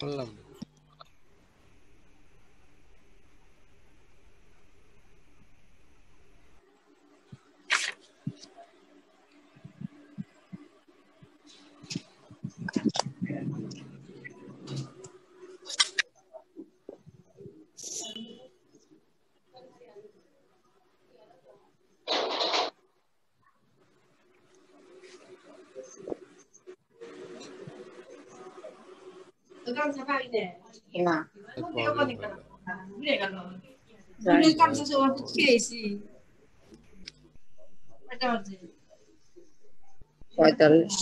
করলাম না প্রবলেম হয়ে গেল। 45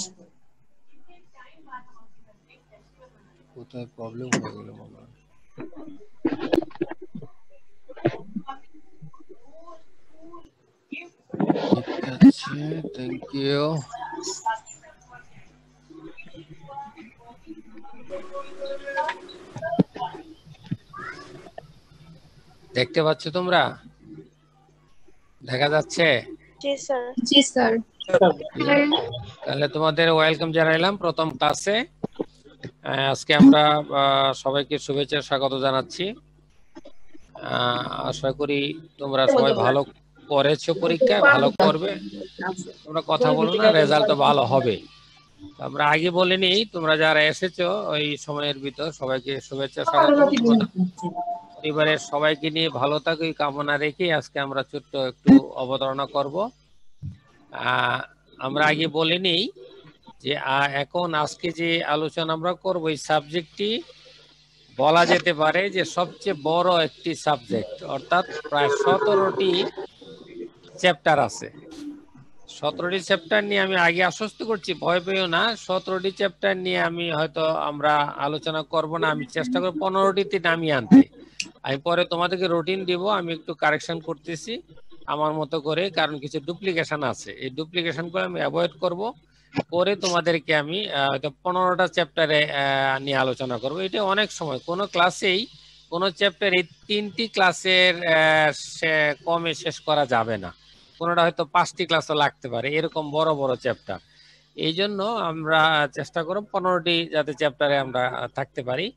কোথায় প্রবলেম হয়ে গেল মামা? ঠিক আছে, থ্যাংক ইউ। দেখতে পাচ্ছ তোমরা? দেখা যাচ্ছে? জি স্যার। জি স্যার। তাহলে তোমাদের ওয়েলকাম জানাইলাম প্রথম ক্লাসে। আজকে আমরা সবাইকে শুভেচ্ছা স্বাগত জানাচ্ছি। আশা করি তোমরা সবাই ভালো করেছো, পরীক্ষায় ভালো করবে। তোমরা কথা বলো না, রেজাল্ট তো ভালো হবে। আমরা আগে বলে নিই, তোমরা যারা এসেছো ওই সময়ের ভিতর সবাইকে শুভেচ্ছা স্বাগত। পরিবারের সবাইকে নিয়ে ভালো থাকো এই কামনা রেখে আজকে আমরা ছোট্ট একটু অবতারণা করব। আমরা আগে বলে নিই যে এখন আজকে যে আলোচনা আমরা করব এই সাবজেক্টটি বলা যেতে পারে যে সবচেয়ে বড় একটি সাবজেক্ট, অর্থাৎ প্রায় 17টি চ্যাপ্টার আছে। 17টি চ্যাপ্টার নিয়ে আমি আগে আশ্বস্ত করছি, ভয় পেও না। 17টি চ্যাপ্টার নিয়ে আমি হয়তো আমরা আলোচনা করব না, আমি চেষ্টা করব 15টিতে নামিয়ে আনতে। আমি পরে তোমাদেরকে রুটিন দিব, আমি একটু কারেকশন করতেছি আমার মতো করে, কারণ কিছু ডুপ্লিকেশন আছে, এই ডুপ্লিকেশনগুলো আমি অ্যাভয়েড করব। করে তোমাদেরকে আমি 15টা চ্যাপ্টারে নিয়ে আলোচনা করব। এটা অনেক সময় কোনো ক্লাসেই কোনো চ্যাপ্টার এই 3টি ক্লাসের কমে শেষ করা যাবে না। কোনোটা হয়তো 5টি ক্লাসও লাগতে পারে, এরকম বড় বড় চ্যাপ্টার। এই জন্য আমরা চেষ্টা করব 15টি যাতে চ্যাপ্টারে আমরা থাকতে পারি।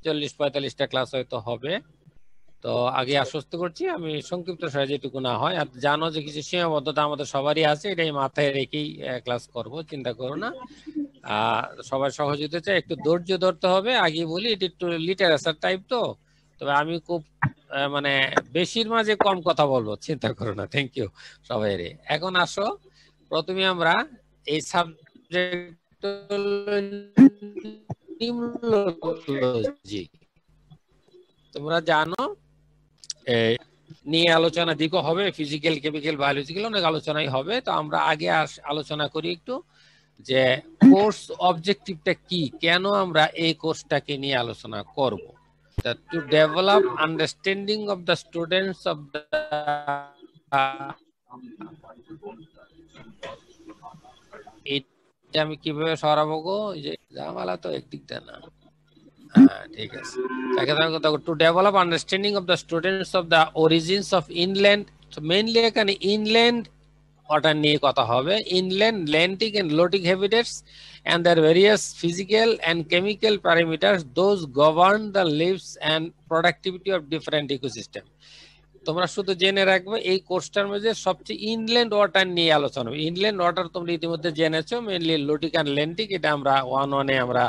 40-45টা ক্লাস হয়তো হবে। তো আগে আশ্বস্ত করছি, আমি সংক্ষিপ্ত সাহায্যে যেটুকু না হয়। আর জানো যে কিছু সীমাবদ্ধতা আমাদের সবারই আছে, এটাই মাথায় রেখেই ক্লাস করব, চিন্তা করো না। সবার সহযোগিতা চাই, একটু ধৈর্য ধরতে হবে। আগে বলি এটি একটু লিটারেচার টাইপ, তো তবে আমি খুব মানে বেশির মাঝে কম কথা বলবো, চিন্তা করো না। থ্যাংক ইউ সবাই রে। এখন আসো, প্রথমে আমরা এই সাবজেক্ট নিউরোলজি, তোমরা জানো নিয়ে আলোচনা দিকও হবে, ফিজিক্যাল, কেমিক্যাল, বায়োলজিক্যাল অনেক আলোচনাই হবে। তো আমরা আগে আলোচনা করি একটু যে কোর্স অবজেক্টিভটা কি, কেন আমরা এই কোর্সটাকে নিয়ে আলোচনা করব। Two develop understanding of the students of the এটা আমি কিভাবে সরাবো গো, যে জামালা তো একদিকটা না। ঠিক আছে, to develop understanding of the students of the origins of inland. Mainly এখানে ইনল্যান্ড ওয়াটার নিয়ে কথা হবে, inland, lentic and lotic habitats and their various physical and chemical parameters, those govern the lives and productivity of different ecosystem. তোমরা শুধু জেনে রাখবে এই কোর্সটার মধ্যে সবচেয়ে ইনল্যান্ড ওয়াটার নিয়ে আলোচনা হবে। ইনল্যান্ড ওয়াটার তোমরা ইতিমধ্যে জেনেছো, মেইনলি লোটিক আর ল্যান্ডিক, এটা আমরা 1-1-এ আমরা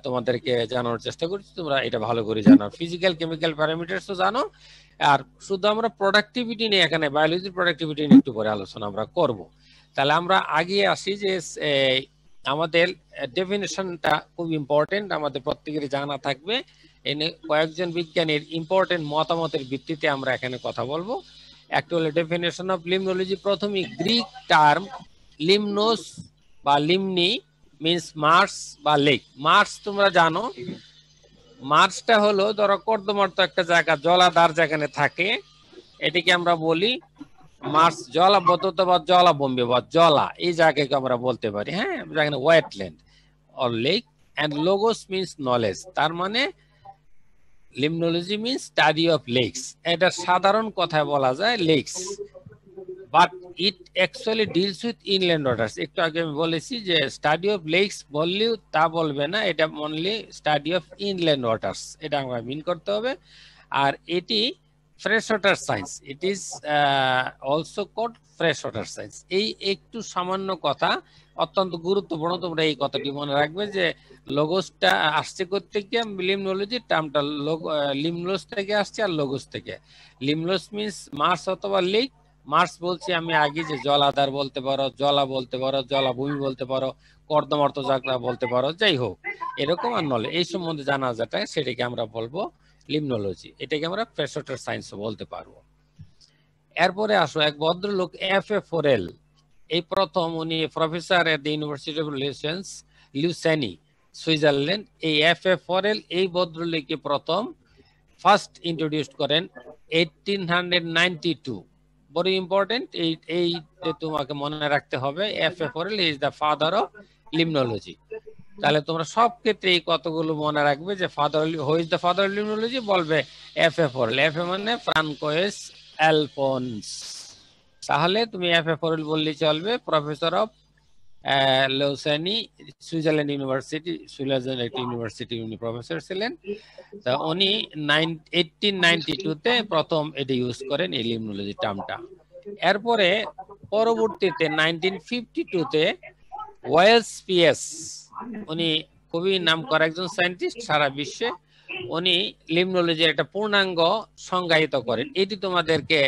তোমাদেরকে জানানোর চেষ্টা করছি, তোমরা এটা ভালো করে জানো। ফিজিক্যাল, কেমিক্যাল প্যারামিটারস তো জানো। আর শুধু আমরা প্রোডাক্টিভিটি নিয়ে, এখানে বায়োলজির প্রোডাক্টিভিটি নিয়ে একটু পরে আলোচনা আমরা করব। তাহলে আমরা আগে আসি যে আমাদের ডেফিনেশনটা খুব ইম্পর্টেন্ট, আমাদের প্রত্যেকেরই জানা থাকবে। এনে কয়েকজন বিজ্ঞানীর ইম্পর্টেন্ট মতামতের ভিত্তিতে আমরা এখানে কথা বলবো। একটা হলো ডেফিনেশন অফ লিমনোলজি। প্রথমে গ্রিক টার্ম লিমনোস বা লিমনি মিন্স মার্স বা লেক। মার্স তোমরা জানো, মার্সটা হলো ধরো কর্দমার্ত একটা জায়গা, জলাধার যেখানে থাকে, এটিকে আমরা বলি মার্স। জলাবদ্ধতা বা জলাভূমি বা জলা, এই জায়গাকে আমরা বলতে পারি, হ্যাঁ, যেখানে wetland or lake. And logos means knowledge, তার মানে limnology means study of lakes. এটা সাধারণ কথায় বলা যায় lakes. But it actually deals with inland waters. একটু আগে আমি বলেছি যে স্টাডি অফ লেকস বললেও তা বলবে না, এটা only study of inland waters, এটা আমরা মিন করতে হবে। আর এটি fresh water science, it is also called fresh water science. এই একটু সামান্য কথা অত্যন্ত গুরুত্বপূর্ণ, তোমরা এই কথাটি মনে রাখবে যে লোগোসটা আসছে থেকে লিমনোলজি টার্মটা লিমনোলজ থেকে আসছে আর লোগোস থেকে। লিমনোলজ মিন্স মার্স অথবা লেক। মার্স বলছি আমি আগে যে জলাধার বলতে পারো, জলা বলতে পারো, জলাভূমি বলতে পারো, কর্দমার্ত জায়গা বলতে পারো, যাই হোক এরকম। আর নলে এই সম্বন্ধে জানা যেটা সেটাকে আমরা বলবো লিমনোলজি, এটাকে আমরা ফ্রেশ ওয়াটার সায়েন্স বলতে পারবো। এরপরে আসো এক ভদ্রলোক F.A. ফোরেল, এই প্রথম উনি professor at the university of Lausanne Switzerland. এই F.A. ফোরেল এই ভদ্রলোককে প্রথম ফার্স্ট ইন্ট্রোডিউস করেন 1892। বড় ইম্পর্টেন্ট, এই তোমাকে মনে রাখতে হবে F.A. Forel is the father of limnology. তাহলে তোমরা সব ক্ষেত্রে এই কতগুলো মনে রাখবে যে father, who is the father of limnology, বলবে F.A. ফোরেল। F.A. মানে ফ্রান্কোয়েস অ্যালফোন্স। তাহলে তুমি F.A. ফোরেল বললেই চলবে। Professor of Lausanne Switzerland university, Switzerland একটি ইউনিভার্সিটি উনি প্রফেসর ছিলেন। তা উনি 1892 তে প্রথম এটি ইউজ করেন এই লিমনোলজি টার্মটা। এরপরে পরবর্তীতে 1952 তে ওয়েলস পিএস, উনি খুবই নামকরা একজন সায়েন্টিস্ট সারা বিশ্বে, উনি লিমনোলজির একটা পূর্ণাঙ্গ সংজ্ঞায়িত করেন। এটি তোমাদেরকে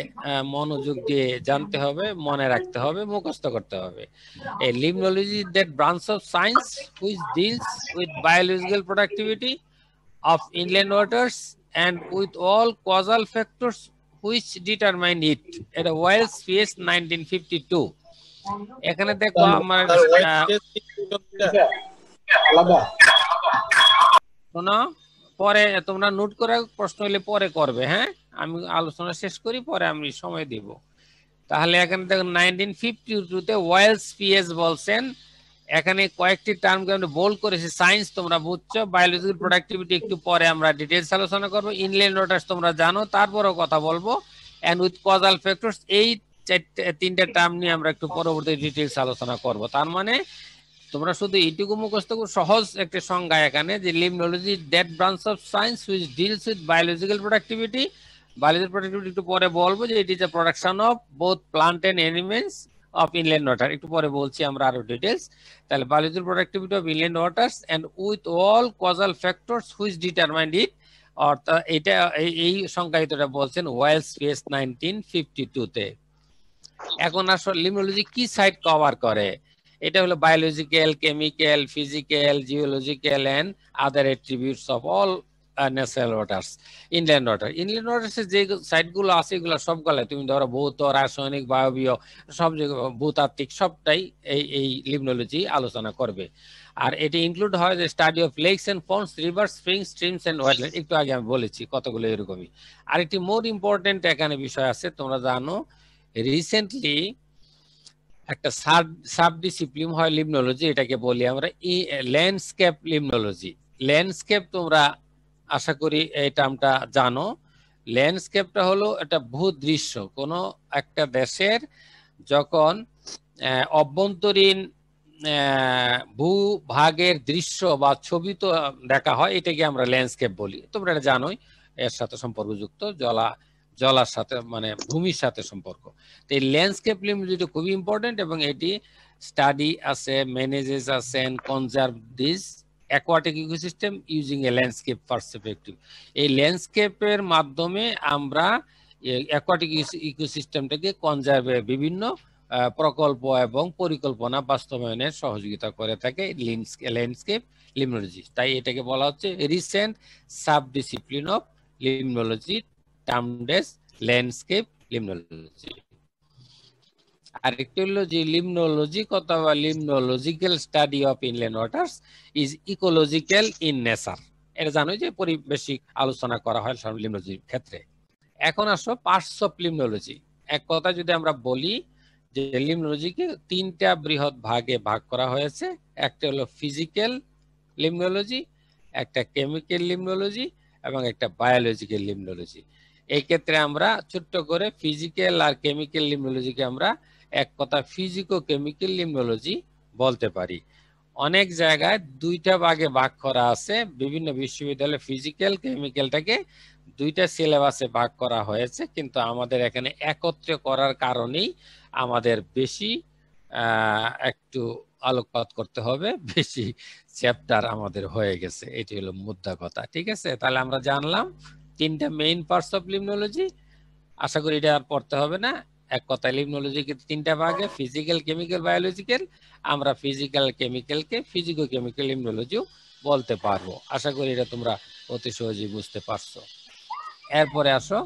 মনোযোগ দিয়ে জানতে হবে, মনে রাখতে হবে, মুখস্থ করতে হবে। A limnology is that branch of science which deals with biological productivity of inland waters and with all causal factors which determine it. এটা ওয়েলস পিএস 1952। এখানে দেখো আমার শোনো, পরে তোমরা নোট করে প্রশ্ন হলে পরে করবে, হ্যাঁ আমি আলোচনা শেষ করি, পরে আমি সময় দিব। তাহলে এখানে দেখো 1952 তে ওয়েলস পিএস বলছেন। এখানে কয়েকটি টার্মকে আমরা বোল্ড করেছি। সায়েন্স তোমরা বুঝছো, বায়োলজিক্যাল প্রোডাক্টিভিটি একটু পরে আমরা ডিটেইলস আলোচনা করব, ইনল্যান্ড ওয়াটার্স তোমরা জানো, তারপরেও কথা বলবো, এন্ড উইথ কজাল ফ্যাক্টরস, এই তিনটা টার্ম নিয়ে আমরা একটু পরবর্তী ডিটেইলস আলোচনা করব। তার মানে তোমরা শুধু এইটুকু মুখস্থ করো, সহজ একটা সংজ্ঞা এখানে যে limnology that branch of science which deals with biological productivity. Biological productivity একটু পরে বলবো যে it is a production of both plant and animals of inland water, একটু পরে বলছি আমরা আরো ডিটেইলস। তাহলে biological productivity of inland waters and with all causal factors which determined it, অর্থাৎ এটা এই সংজ্ঞায়িতটা বলছেন ওয়েলস পিএস 1952 তে। এখন আসলে লিমনোলজি কি সাইড কভার করে? এটা হলো biological, chemical, physical, geological and other attributes of all natural waters, inland water. Inland ওয়াটার্সের যে সাইটগুলো আছে এগুলো সবগুলো তুমি ধরো ভৌত, রাসায়নিক, বায়বীয়, সব ভূতাত্ত্বিক সবটাই এই লিমনোলজি আলোচনা করবে। আর এটি ইনক্লুড হয় যে study of lakes and ponds, river, spring, streams and wetland, একটু আগে আমি বলেছি কতগুলো এরকমই। আরেকটি মোর ইম্পর্টেন্ট এখানে বিষয় আছে, তোমরা জানো রিসেন্টলি একটা সাব ডিসিপ্লিন হয় লিমনোলজি, এটাকে বলি আমরা ল্যান্ডস্কেপ লিমনোলজি। ল্যান্ডস্কেপ তোমরা আশা করি এই টার্মটা জানো। ল্যান্ডস্কেপটা হলো একটা ভূদৃশ্য, কোনো একটা দেশের যখন অভ্যন্তরীণ ভূভাগের দৃশ্য বা ছবি তো দেখা হয়, এটাকে আমরা ল্যান্ডস্কেপ বলি। তোমরা এটা জানোই, এর সাথে সম্পর্কযুক্ত জলার সাথে মানে ভূমির সাথে সম্পর্ক। তো এই ল্যান্ডস্কেপ লিমনোলজি খুবই ইম্পর্টেন্ট এবং এটি স্টাডি আছে, ম্যানেজেস আছে and conserve this aquatic ecosystem using a landscape perspective. এই ল্যান্ডস্কেপের মাধ্যমে আমরা অ্যাকোয়াটিক ইকোসিস্টেমটাকে কনজার্ভে বিভিন্ন প্রকল্প এবং পরিকল্পনা বাস্তবায়নের সহযোগিতা করে থাকে ল্যান্ডস্কেপ লিমনোলজি। তাই এটাকে বলা হচ্ছে recent sub discipline of limnology termed as landscape limnology. আরেকটি হলো যে লিমনোলজি অথবা limnological study of inland waters is ecological in nature. এটা জানো যে পরিবেশিক আলোচনা করা হয় সব লিমনোলজির ক্ষেত্রে। এখন আসো পার্টস অফ লিমনোলজি। এক কথা যদি আমরা বলি যে লিমনোলজিকে তিনটা বৃহৎ ভাগে ভাগ করা হয়েছে। একটা হলো ফিজিক্যাল লিমনোলজি, একটা কেমিক্যাল লিমনোলজি এবং একটা বায়োলজিক্যাল লিমনোলজি। এই ক্ষেত্রে আমরা ছোট্ট করে ফিজিক্যাল আর কেমিক্যাল লিম্নোলজিকে আমরা এক কথা ফিজিকো কেমিক্যাল লিম্নোলজি বলতে পারি। অনেক জায়গায় দুইটা ভাগে ভাগ করা আছে, বিভিন্ন বিশ্ববিদ্যালয়ে ফিজিক্যাল কেমিক্যালটাকে দুইটা সিলেবাসে ভাগ করা হয়েছে, কিন্তু আমাদের এখানে একত্রে করার কারণেই আমাদের বেশি একটু আলোকপাত করতে হবে, বেশি চ্যাপ্টার আমাদের হয়ে গেছে, এটি হলো মুদ্রা কথা। ঠিক আছে, তাহলে আমরা জানলাম তিনটা মেইন পার্টস অফ লিম্নোলজি। আশা করি এটা আর পড়তে হবে না। এক কথায় লিম্নোলজিকে তিনটা ভাগে, ফিজিক্যাল, কেমিক্যাল, বায়োলজিক্যাল। আমরা ফিজিক্যাল কেমিক্যালকে ফিজিকো কেমিক্যাল লিম্নোলজিও বলতে পারবো। আশা করি এটা তোমরা অতি সহজেই বুঝতে পারছো। এরপরে আসো,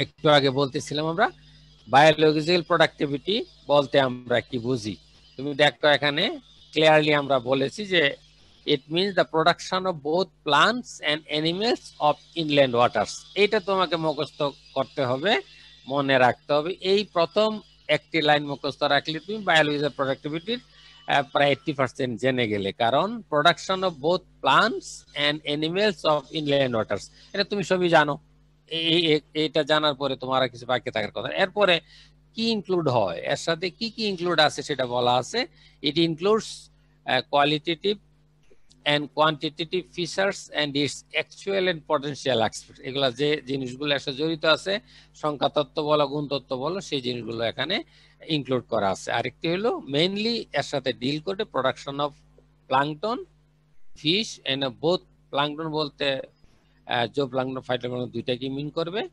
একটু আগে বলতেছিলাম আমরা বায়োলজিক্যাল প্রোডাক্টিভিটি বলতে আমরা কি বুঝি। তুমি দেখো এখানে ক্লিয়ারলি আমরা বলেছি যে it means the production of both plants and animals of inland waters। এটা তোমাকে মুখস্থ করতে হবে, মনে রাখতে হবে। এই প্রথম একটি লাইন মুখস্থ রাখলে তুমি বায়োলজিক্যাল প্রোডাক্টিভিটির প্রায় 80% জেনে গেলে, কারণ production of both plants and animals of inland waters, এটা তুমি সবই জানো। এটা জানার পরে তোমার কিছু বাকি থাকার কথা। এরপরে কি ইনক্লুড হয়, এর সাথে কি কি ইনক্লুড আছে সেটা বলা আছে। It includes qualitative and quantitative features and its actual and potential aspects। এগুলা যে জিনিসগুলো এর সাথে জড়িত আছে, সংখ্যা তত্ত্ব বলো, গুণ তত্ত্ব বলো, সেই জিনিসগুলো এখানে ইনক্লুড করা আছে। আরেকটি হলো মেইনলি এর সাথে ডিল করে production of plankton, fish and both. Plankton বলতে জো প্লাঙ্কটন, ফাইটোপ্লাঙ্কটন দুইটাকে মিন করবে।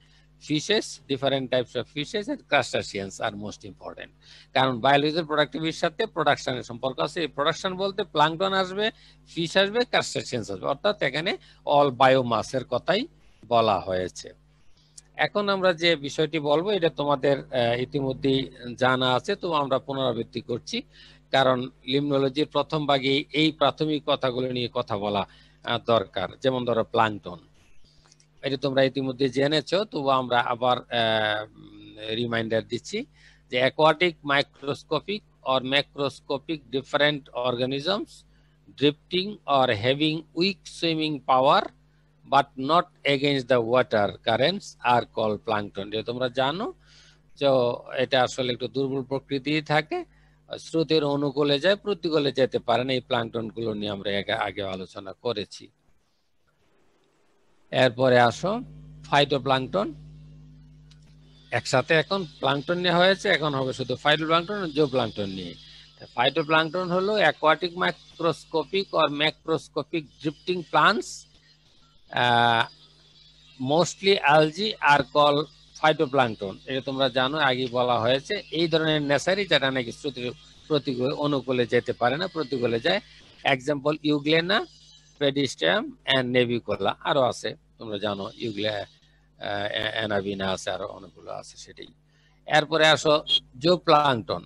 Fishes, different types of fishes and crustaceans আর মোস্ট ইম্পর্টেন্ট, কারণ বায়োলজিক্যাল প্রোডাক্টিভিটির সাথে প্রোডাকশনের সম্পর্ক আছে। প্রোডাকশন বলতে প্লাঙ্কটন আসবে, ফিশ আসবে, ক্রাস্টাসিয়ান্স আসবে, অর্থাৎ এখানে অল বায়োমাসের কথাই বলা হয়েছে। এখন আমরা যে বিষয়টি বলবো এটা তোমাদের ইতিমধ্যেই জানা আছে, তো আমরা পুনরাবৃত্তি করছি, কারণ লিম্নোলজির প্রথম ভাগে এই প্রাথমিক কথাগুলো নিয়ে কথা বলা দরকার। যেমন ধরো প্লাঙ্কটন, এটা তোমরা ইতিমধ্যে জেনেছো, তবু আমরা আবার রিমাইন্ডার দিচ্ছি যে aquatic microscopic or macroscopic different organisms drifting or having weak swimming power but not against the water currents are call plankton. যে তোমরা জানো যে এটা আসলে একটু দুর্বল প্রকৃতি থাকে, স্রোতের অনুকূলে যায়, প্রতিকূলে যেতে পারে না। এই প্লাঙ্কটন গুলো নিয়ে আমরা আগে আলোচনা করেছি। এরপরে আসো ফাইটোপ্লাঙ্কটন। একসাথে এখন প্লাঙ্কটন নিয়ে হয়েছে, এখন হবে শুধু ফাইটোপ্লাঙ্কটন ও জুওপ্লাঙ্কটন নিয়ে। ফাইটোপ্লাঙ্কটন হলো aquatic microscopic or macroscopic drifting plants, mostly algae are call phytoplankton. এটা তোমরা জানো, আগে বলা হয়েছে। এই ধরনের নেসারি যেটা নাকি প্রতিকূলে অনুকূলে যেতে পারে না, প্রতিকূলে যায়। এক্সাম্পল ইউগ্লেনা, পেডিস্টাম এন্ড নেভিকোলা, আরো আছে তোমরা জানো, ইউগ্লে অ্যানাবিনা আছে, আরো অনেকগুলো আছে সেটাই। এরপরে আসো জুওপ্লাঙ্কটন।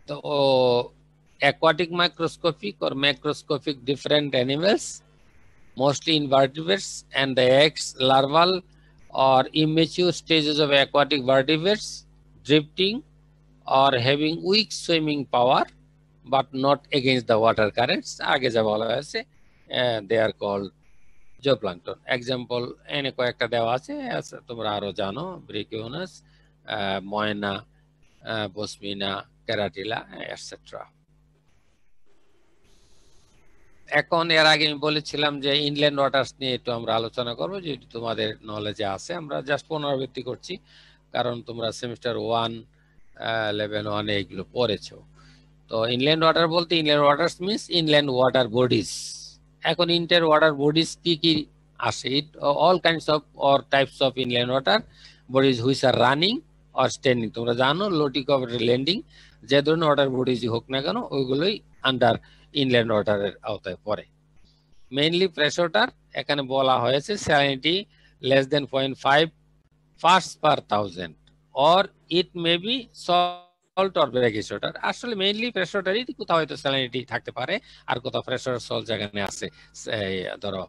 তো aquatic microscopic or macroscopic different animals, mostly invertebrates and the eggs, larval or immature stages of aquatic vertebrates, drifting or having weak swimming power but not against the water currents, আগে যা বলা হয়েছে, they are called জুওপ্লাঙ্কটন। এক্সাম্পল এনে কয়েকটা দেওয়া আছে, তোমরা আরো জানো, ব্রিকিওনাস, ময়না, বসমিনা, ক্যারাটিলা এটসেট্রা। এখন এর আগে আমি বলেছিলাম যে ইনল্যান্ড ওয়াটার্স নিয়ে একটু আমরা আলোচনা করবো, যেটি তোমাদের নলেজে আছে। আমরা জাস্ট পুনরাবৃত্তি করছি, কারণ তোমরা সেমিস্টার 1 লেভেল 1 এগুলো পড়েছো। তো ইনল্যান্ড ওয়াটার বলতে inland waters means inland water bodies. এখন ইন্টার ওয়াটার বডিজ কি কি আসে? All kinds of or types of inland water bodies which are running or standing. তোমরা জানো লোটিক অফ ল্যান্ডিং, যে ধরনের ওয়াটার বডিজ হোক না কেন, ওইগুলোই আন্ডার ইনল্যান্ড ওয়াটারের আওতায় পড়ে। মেইনলি ফ্রেশ ওয়াটার, এখানে বলা হয়েছে salinity less than 0.5 parts per thousand or it may be salt or brackish water। আসলে মেইনলি ফ্রেশ ওয়াটারই, কোথাও হয়তো স্যালিনিটি থাকতে পারে, আর কোথাও ফ্রেশ ওয়াটার সল্ট যেখানে আছে, ধরো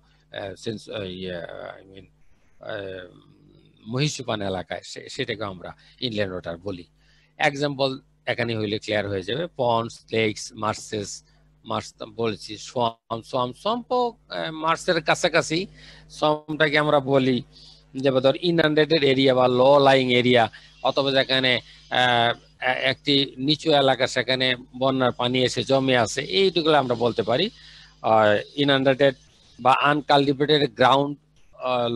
মহিষুপান এলাকায়, সেটাকে আমরা ইনল্যান্ড ওয়াটার বলি। এক্সাম্পল এখানে হইলে ক্লিয়ার হয়ে যাবে, পন্ডস, লেকস, মার্সেস, মার্স বলছি, সোয়াম, সোয়াম, সোয়াম্প মার্সের কাছাকাছি, সোয়ামটাকে আমরা বলি যেমন ধর ইনআন্ডেটেড এরিয়া বা লো লাইং এরিয়া, অথবা যেখানে একটি নিচু এলাকা, সেখানে বন্যার পানি এসে জমে আছে, এইটুকুলো আমরা বলতে পারি ইনআন্ডেটেড বা আনকাল্টিভেটেড গ্রাউন্ড,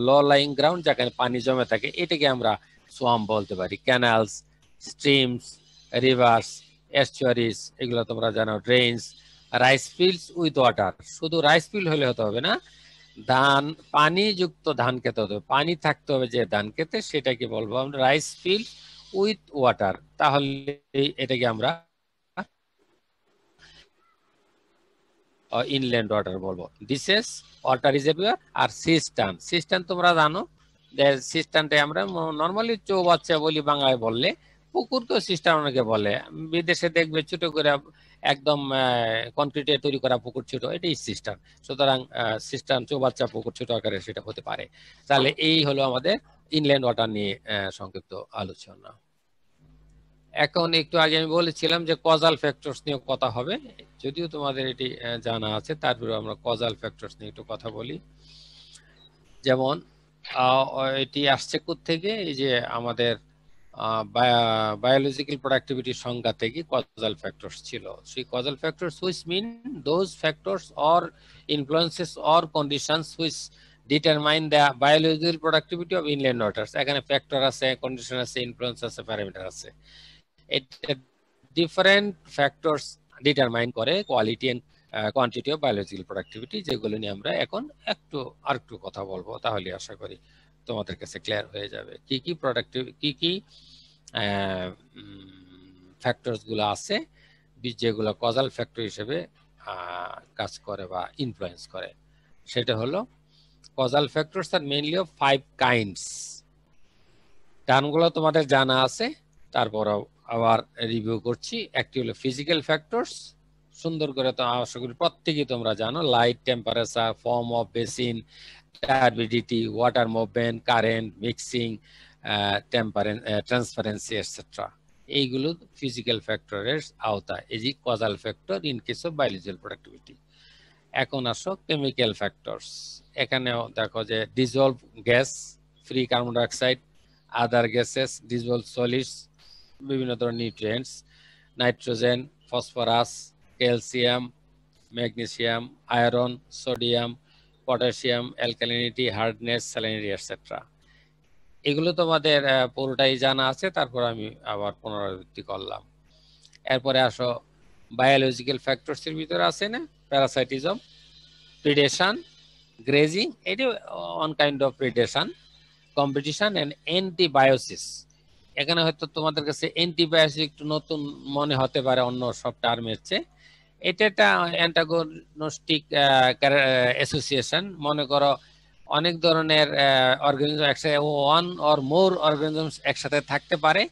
লো লাইং গ্রাউন্ড যেখানে পানি জমে থাকে, এটাকে আমরা সোয়াম বলতে পারি। ক্যানালস, স্ট্রিমস, রিভার্স, এস্টুয়ারিজ, এগুলো তোমরা জানো। ড্রেইনস, রাইস ফিল্ডস উইথ ওয়াটার, শুধু রাইস ফিল্ড হলে হতে হবে না, ধান পানি যুক্ত ধান খেতে হতে হবে, পানি থাকতে হবে যে ধান খেতে, সেটাকে বলবো আমরা রাইস ফিল্ড উইথ ওয়াটার। তাহলে এটাকে আমরা ইনল্যান্ড ওয়াটার বলবো। ডিসেস, ওয়াটার রিজার্ভিয়ার, আর সিস্টার্ন। সিস্টার্ন তোমরা জানো, সিস্টার্নটা আমরা নর্মালি চৌবাচ্চা বলি বাংলায় বললে, পুকুর তো সিস্টার্ন অনেকে বলে। বিদেশে দেখবে ছোট করে একদম কনক্রিটে তৈরি করা পুকুর ছোট, এটাই সিস্টার্ন। সুতরাং সিস্টার্ন চৌবাচ্চা পুকুর ছোট আকারে সেটা হতে পারে। তাহলে এই হলো আমাদের ইনল্যান্ড ওয়াটার নিয়ে সংক্ষিপ্ত আলোচনা। এখন একটু আগে আমি বলেছিলাম যে কজাল ফ্যাক্টরস নিয়ে কথা হবে, যদিও তোমাদের এটি জানা আছে, তারপরে আমরা কজাল ফ্যাক্টরস নিয়ে একটু কথা বলি। যেমন এটি আসছে থেকে, এই যে আমাদের বায়োলজিক্যাল প্রোডাক্টিভিটির সংজ্ঞা থেকে কজাল ফ্যাক্টরস ছিল। সেই causal factors which mean those factors or influences or conditions which determine the biological productivity of inland waters. এখানে ফ্যাক্টর আছে, কন্ডিশন আছে, ইনফ্লুয়েন্স আছে, প্যারামিটার আছে। এটা ডিফারেন্ট ফ্যাক্টরস ডিটারমাইন করে quality and quantity of biological productivity, যেগুলো নিয়ে আমরা এখন আরেকটু কথা বলবো। তাহলে আশা করি তোমাদের কাছে ক্লিয়ার হয়ে যাবে কি কি কি ফ্যাক্টরস গুলো আছে যেগুলো কজাল ফ্যাক্টর হিসেবে কাজ করে বা ইনফ্লুয়েন্স করে। সেটা হলো কজাল ফ্যাক্টরস আর মেইনলি অফ 5 কাইন্ডস। টার্মগুলো তোমাদের জানা আছে, তারপরও আবার রিভিউ করছি। একটি হলো ফিজিক্যাল ফ্যাক্টরস, সুন্দর করে তো আশা করি প্রত্যেকেই তোমরা জানো, light, temperature, form of basin, turbidity, water movement, current, mixing, transparency etcetera. এইগুলো ফিজিক্যাল ফ্যাক্টরের আওতায়, এই যে causal factor in case of biological productivity. এখন আসো কেমিক্যাল ফ্যাক্টরস। এখানেও দেখো যে dissolve gas, free carbon dioxide, other gases, dissolve solids, বিভিন্ন ধরনের nutrients, nitrogen, phosphorus, calcium, magnesium, iron, sodium, potassium, alkalinity, hardness, salinity etcetera. এগুলো তোমাদের পুরোটাই জানা আছে, তারপর আমি আবার পুনরাবৃত্তি করলাম। এরপরে আসো বায়োলজিক্যাল ফ্যাক্টরস এর ভিতরে আছে না প্যারাসাইটিজম, প্রিডেশন, গ্রেজিং, এটি one kind of predation, competition and antibiosis. এখানে হয়তো তোমাদের কাছে অ্যান্টিবায়োসিস একটু নতুন মনে হতে পারে অন্য সব টার্মের চেয়ে। এটা একটা অ্যান্টাগনিস্টিক অ্যাসোসিয়েশন। মনে করো অনেক ধরনের অর্গানিজম একসাথে, ওয়ান অর মোর অর্গানিজম একসাথে থাকতে পারে,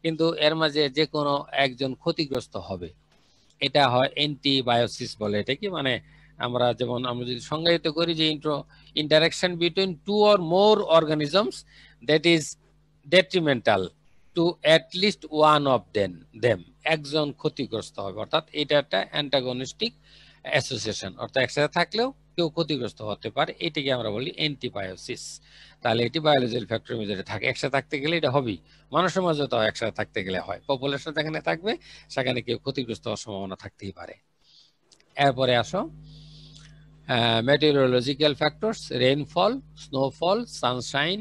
কিন্তু এর মাঝে যে কোনো একজন ক্ষতিগ্রস্ত হবে, এটা হয় অ্যান্টিবায়োসিস বলে। এটা কি মানে আমরা যেমন আমরা যদি সংজ্ঞায়িত করি যে interaction between 2 or more organisms that is detrimental to at least one of them, একজন ক্ষতিগ্রস্ত হবে, অর্থাৎ এটা একটা অ্যান্টাগনিস্টিক অ্যাসোসিয়েশন, অর্থাৎ একসাথে থাকলেও কেউ ক্ষতিগ্রস্ত হতে পারে, এটাকে আমরা বলি অ্যান্টিবায়োসিস। তাহলে এটি বায়োলজিক্যাল ফ্যাক্টরের ভিতরে থাকে, একসাথে থাকতে গেলে এটা হবেই। মানুষের মাঝে তো একসাথে থাকতে গেলে হয়, পপুলেশন যেখানে থাকবে সেখানে কেউ ক্ষতিগ্রস্ত হওয়ার সম্ভাবনা থাকতেই পারে। এরপরে আসো meteorological factors, rainfall, snowfall, sunshine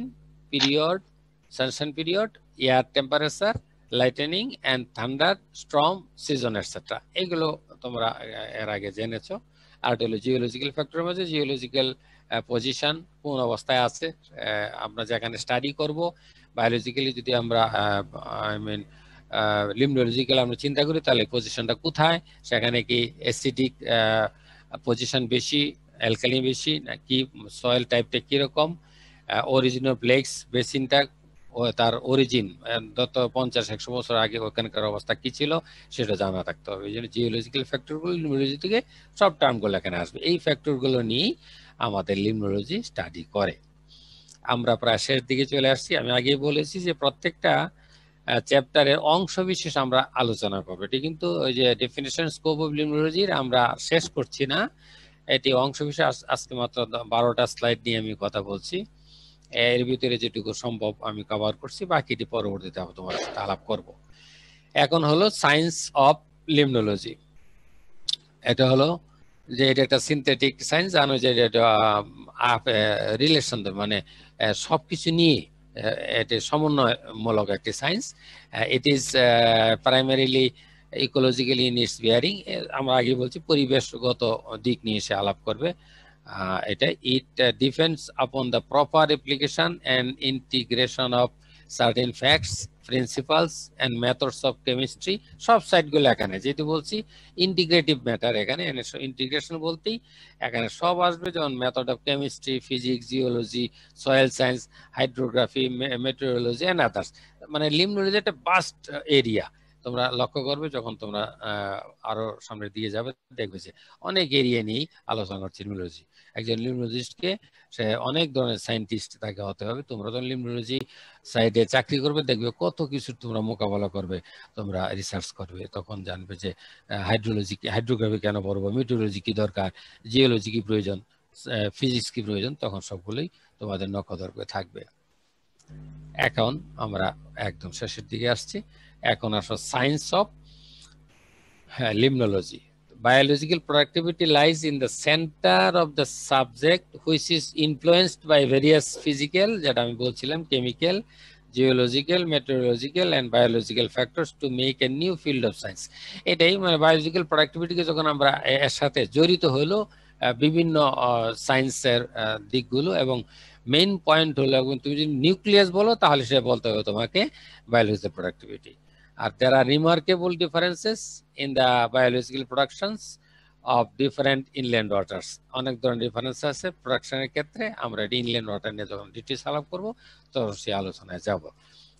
period, air temperature, lightning and thunder storm, season etcetera. এগুলো তোমরা এর আগে জেনেছো। আর হলো জিওলজিক্যাল ফ্যাক্টরের মধ্যে জিওলজিক্যাল পজিশন, কোন অবস্থায় আছে আমরা যেখানে স্টাডি করব। বায়োলজিক্যালি যদি আমরা লিম্নোলজিক্যাল আমরা চিন্তা করি, তাহলে পজিশনটা কোথায়, সেখানে কি অ্যাসিডিক পজিশন বেশি, অ্যালকালি বেশি, নাকি সয়েল টাইপটা কিরকম, অরিজিন অফ লেকস বেসিনটা, তার অরিজিন গত 50-100 বছর আগে ওখানকার অবস্থা কি ছিল সেটা জানা থাকতে হবে। এই জন্য জিওলজিক্যাল ফ্যাক্টরগুলো লিম্নোলজি থেকে সব টার্মগুলো এখানে আসবে। এই ফ্যাক্টরগুলো নিয়ে আমাদের লিম্নোলজি স্টাডি করে। আমরা প্রায় শেষ দিকে চলে আসছি। আমি আগেই বলেছি যে প্রত্যেকটা চ্যাপ্টারের অংশ বিশেষ আমরা আলোচনা করবো। এটি কিন্তু ওই যে ডেফিনিশন স্কোপ অফ লিম্নোলজির আমরা শেষ করছি না, এটি অংশ বিশেষ। আজকে মাত্র 12টা স্লাইড নিয়ে আমি কথা বলছি। এর ভিতরে যেটুকু সম্ভব আমি কভার করছি, বাকিটি পরবর্তীতে তোমার সাথে আলাপ করব। এখন হলো সায়েন্স অফ লিমনোলজি। এটা হলো যে এটা একটা সিনথেটিক সায়েন্স, জানো যে এটা রিলেশন, মানে সবকিছু নিয়ে এটা সমন্বয়মূলক একটি science. It is primarily ecologically in it's bearing, আমরা আগে বলছি পরিবেশগত দিক নিয়ে সে আলাপ করবে। এটা it depends upon the proper application and integration of certain facts, principles and methods of chemistry. সব সাইডগুলো এখানে যেহেতু বলছি ইন্টিগ্রেটিভ ম্যাটার, এখানে ইন্টিগ্রেশন বলতেই এখানে সব আসবে, যেমন method of chemistry, physics, geology, soil science, hydrography, meteorology and others. মানে লিমনোলজি একটা বাস্ট এরিয়া। তোমরা লক্ষ্য করবে যখন তোমরা আরো সামনে দিয়ে যাবে, দেখবে যে অনেক এরিয়া নিয়েই আলোচনা করছে লিমনোলজি। একজন লিমনোলজিস্টকে সে অনেক ধরনের সায়েন্টিস্ট তাকে হতে হবে। তোমরা যখন লিমনোলজি সাইডে চাকরি করবে, দেখবে কত কিছু তোমরা মোকাবেলা করবে, তোমরা রিসার্চ করবে, তখন জানবে যে হাইড্রোলজি কি, হাইড্রোগ্রাফি কেন পড়বো, মেটেরিওলজি কি দরকার, জিওলজি কি প্রয়োজন, ফিজিক্স কি প্রয়োজন, তখন সবগুলোই তোমাদের নখদর্পে থাকবে। এখন আমরা একদম শেষের দিকে আসছি। এখন আসো science of limnology. Biological productivity lies in the center of the subject, which is influenced by various physical, যেটা আমি বলছিলাম, chemical, geological, meteorological and biological factors to make a new field of science. এটাই মানে biological প্রোডাক্টিভিটিকে যখন আমরা এর সাথে জড়িত হলো বিভিন্ন সায়েন্সের দিকগুলো, এবং মেইন পয়েন্ট হলো, তুমি যদি নিউক্লিয়াস বলো তাহলে সে বলতে হবে তোমাকে বায়োলজিক্যাল প্রোডাক্টিভিটি। আর there are remarkable differences in the biological productions of different inland waters. অনেক ধরনের ডিফারেন্স আছে প্রোডাকশনের ক্ষেত্রে। আমরা এটি ইনল্যান্ড ওয়াটার নিয়ে যখন ডিটেইলস আলাপ করব তখন সেই আলোচনায় যাব।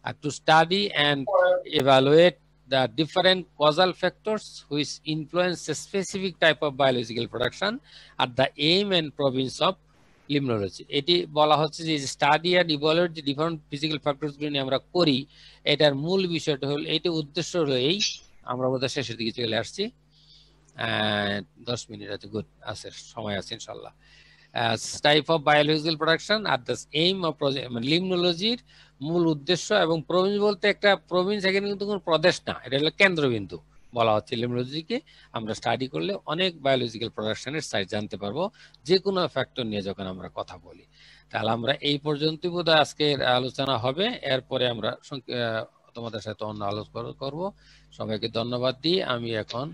আর to study and evaluate the different causal factors which influence a specific type of biological production at the aim and province of লিমনোলজি। এটি বলা হচ্ছে যে স্টাডি আর ইভালুয়েট যে ডিফারেন্ট ফিজিক্যাল ফ্যাক্টরস গুলো নিয়ে আমরা করি, এটার মূল বিষয়টা হলো, এইটা উদ্দেশ্য হলো এই, আমরা বোধহয় শেষের দিকে চলে আসছি, 10 মিনিট আছে, গুড আছে, সময় আছে ইনশাআল্লাহ। টাইপ অফ বায়োলজিক্যাল প্রোডাকশন আর দ্য এইম অফ লিমনোলজির মূল উদ্দেশ্য, এবং প্রভিন্স বলতে একটা প্রভিন্স এখানে কিন্তু কোনো প্রদেশ না, এটা হলো কেন্দ্রবিন্দু বলা হচ্ছে। লিমনোলজিকে আমরা স্টাডি করলে অনেক বায়োলজিক্যাল প্রোডাকশনের সাইজ জানতে পারবো, যে কোনো ফ্যাক্টর নিয়ে যখন আমরা কথা বলি। তাহলে আমরা এই পর্যন্তই বোধহয় আজকের আলোচনা হবে, এরপরে আমরা তোমাদের সাথে অন্য আলোচনা করব। সবাইকে ধন্যবাদ দিয়ে আমি এখন